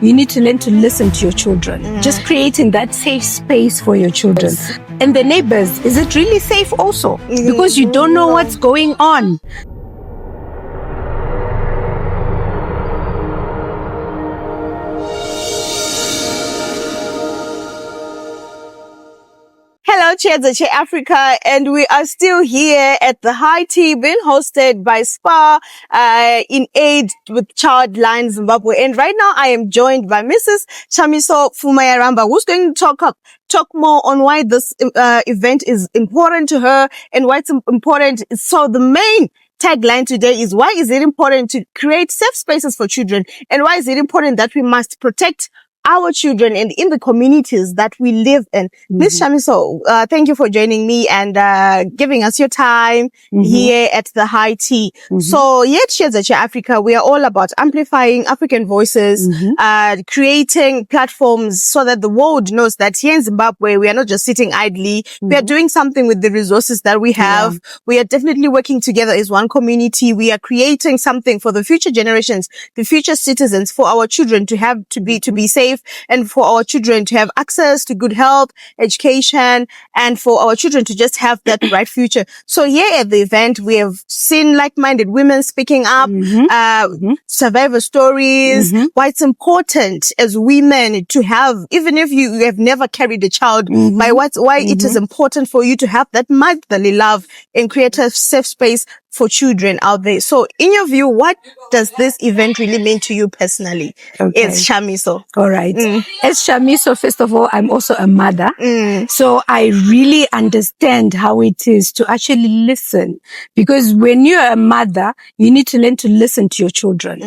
you need to learn to listen to your children. Just creating that safe space for your children. And the neighbors, is it really safe also? Because you don't know what's going on. Hello, Cheers Africa, and we are still here at the High Tea, being hosted by SPAR in aid with Childline Zimbabwe. And right now, I am joined by Mrs. Shamiso Pfumayaramba, who's going to talk more on why this event is important to her and why it's important. So the main tagline today is, why is it important to create safe spaces for children, and why is it important that we must protect our children and in the communities that we live in. Ms. Shamiso, thank you for joining me and giving us your time here at the High Tea. So here at Cheers Africa, we are all about amplifying African voices, creating platforms so that the world knows that here in Zimbabwe, we are not just sitting idly. We are doing something with the resources that we have. We are definitely working together as one community. We are creating something for the future generations, the future citizens, for our children to have to be safe, and for our children to have access to good health, education, and for our children to just have that bright future. So here at the event, we have seen like-minded women speaking up, survivor stories, why it's important as women to have, even if you have never carried a child, why it is important for you to have that motherly love and create a safe space for children out there. So in your view, what does this event really mean to you personally? It's Shamiso. All right. As Shamiso, first of all, I'm also a mother. So I really understand how it is to actually listen, because when you're a mother, you need to learn to listen to your children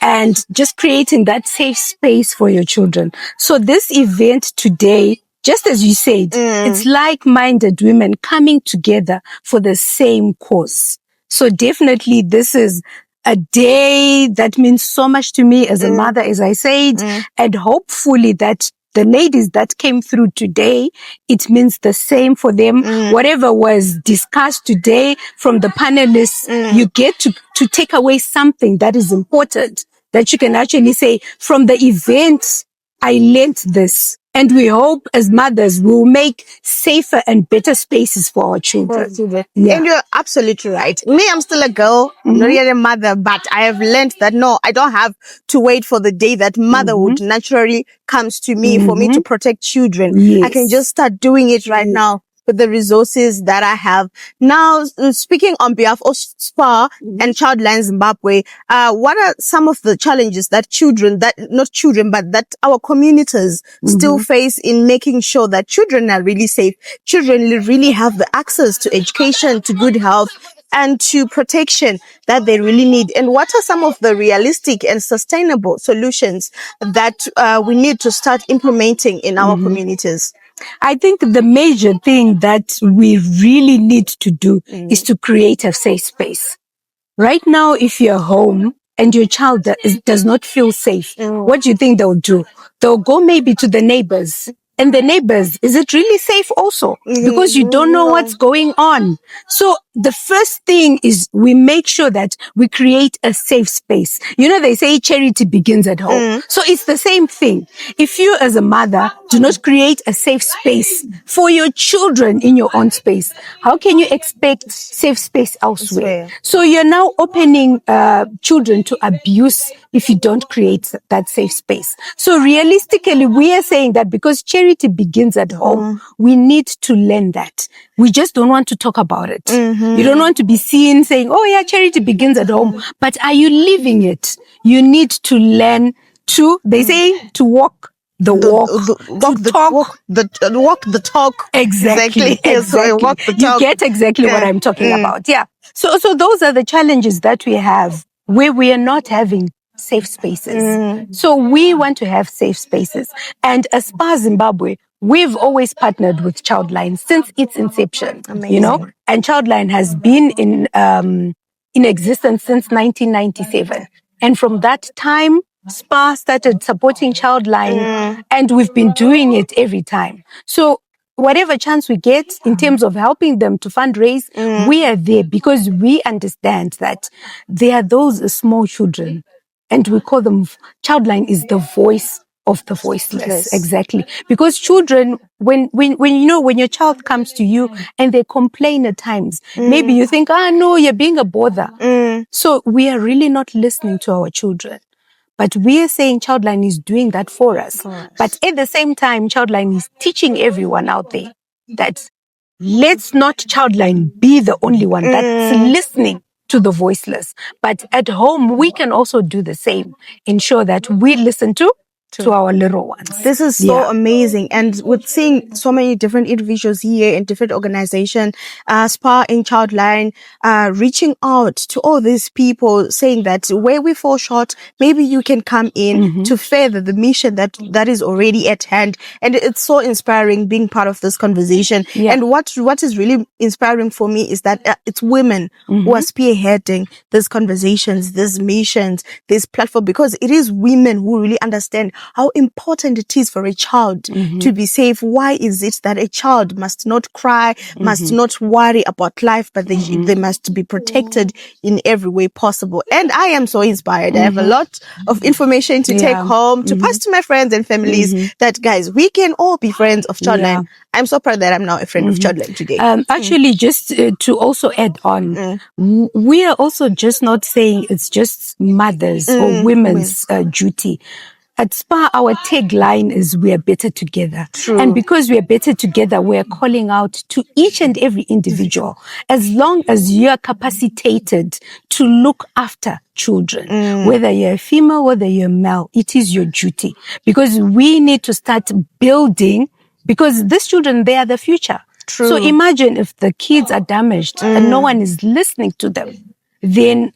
and just creating that safe space for your children. So this event today, just as you said, it's like-minded women coming together for the same cause. So definitely this is a day that means so much to me as a mother, as I said, and hopefully that the ladies that came through today, it means the same for them. Whatever was discussed today from the panelists, you get to take away something that is important, that you can actually say, from the event, I learned this. And we hope as mothers we'll make safer and better spaces for our children. And you're absolutely right. Me, I'm still a girl, not yet a mother, but I have learned that no, I don't have to wait for the day that motherhood naturally comes to me for me to protect children. I can just start doing it right now with the resources that I have. Now, speaking on behalf of SPAR and Childline Zimbabwe, what are some of the challenges that that our communities still face in making sure that children are really safe, children really have the access to education, to good health, and to protection that they really need? And what are some of the realistic and sustainable solutions that we need to start implementing in our communities? I think the major thing that we really need to do is to create a safe space. Right now, if you're home and your child does not feel safe, what do you think they'll do? They'll go maybe to the neighbors. And the neighbors, is it really safe also? Because you don't know what's going on. So the first thing is we make sure that we create a safe space. You know, they say charity begins at home. So it's the same thing. If you as a mother do not create a safe space for your children in your own space, how can you expect safe space elsewhere? So you're now opening children to abuse if you don't create that safe space. So realistically, we are saying that because charity begins at home, we need to learn that. We just don't want to talk about it. You don't want to be seen saying, oh yeah, charity begins at home. But are you living it? You need to learn to, they say, to walk the walk, walk the talk. Exactly. So walk the talk. You get exactly what I'm talking about. Yeah. So those are the challenges that we have where we are not having safe spaces. So we want to have safe spaces. And as SPAR Zimbabwe, we've always partnered with Childline since its inception. Amazing. You know, and Childline has been in existence since 1997. And from that time, SPAR started supporting Childline, and we've been doing it every time. So whatever chance we get in terms of helping them to fundraise, we are there because we understand that there are those small children And we call them, Childline is the voice of the voiceless. Yes. Exactly. Because children, when your child comes to you and they complain at times, maybe you think, no, you're being a bother. So we are really not listening to our children. But we are saying Childline is doing that for us. But at the same time, Childline is teaching everyone out there that let's not Childline be the only one that's listening to the voiceless. But at home, we can also do the same. Ensure that we listen to our little ones. This is so amazing. And with seeing so many different individuals here in different organizations, SPAR and Childline, reaching out to all these people, saying that where we fall short, maybe you can come in to further the mission that is already at hand. And it's so inspiring being part of this conversation. And what is really inspiring for me is that it's women who are spearheading these conversations, these missions, this platform, because it is women who really understand how important it is for a child to be safe. Why is it that a child must not cry, must not worry about life, but they must be protected in every way possible? And I am so inspired. I have a lot of information to take home, to pass to my friends and families that, guys, we can all be friends of Childline. I'm so proud that I'm now a friend of Childline today. Actually, just to also add on, we are also just not saying it's just mothers or women's duty. At SPAR, our tagline is "We are better together." True. And because we are better together, we are calling out to each and every individual. As long as you are capacitated to look after children, whether you're a female, whether you're a male, it is your duty. Because we need to start building, because these children, they are the future. True. So imagine if the kids are damaged and no one is listening to them, then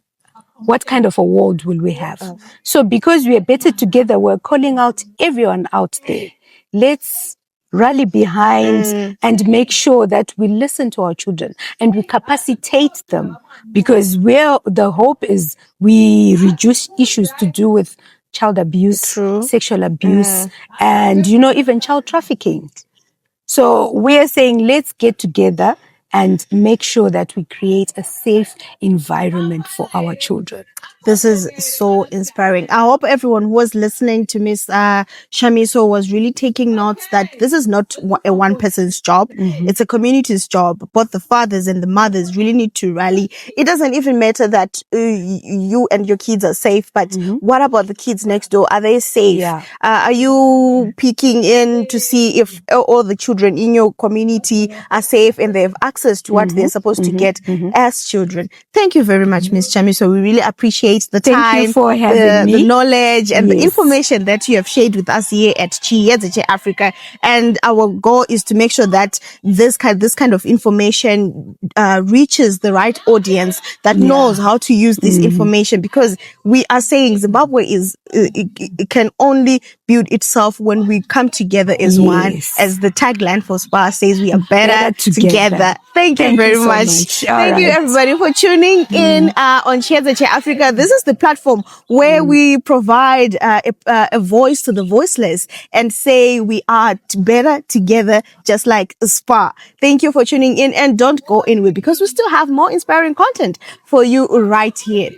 what kind of a world will we have? So because we are better together, we're calling out everyone out there. Let's rally behind and make sure that we listen to our children and we capacitate them, because where the hope is, we reduce issues to do with child abuse, sexual abuse, and, even child trafficking. So we're saying, let's get together and make sure that we create a safe environment for our children. This is so inspiring. I hope everyone who was listening to Miss Shamiso was really taking notes that this is not a one person's job. It's a community's job. Both the fathers and the mothers really need to rally. It doesn't even matter that you and your kids are safe, but what about the kids next door? Are they safe? Are you peeking in to see if all the children in your community are safe and they have access to what they're supposed to get as children? Thank you very much, Miss Shamiso. We really appreciate the time, Thank you for having me. The knowledge and the information that you have shared with us here at Childline Africa. And our goal is to make sure that this kind of information reaches the right audience that knows how to use this information, because we are saying Zimbabwe it can only build itself when we come together as one. As the tagline for SPAR says, we are better together. Thank you very much. Thank you, everybody, for tuning in on Childline Africa. This is the platform where we provide a voice to the voiceless and say we are better together, just like SPAR. Thank you for tuning in, and don't go anywhere, because we still have more inspiring content for you right here.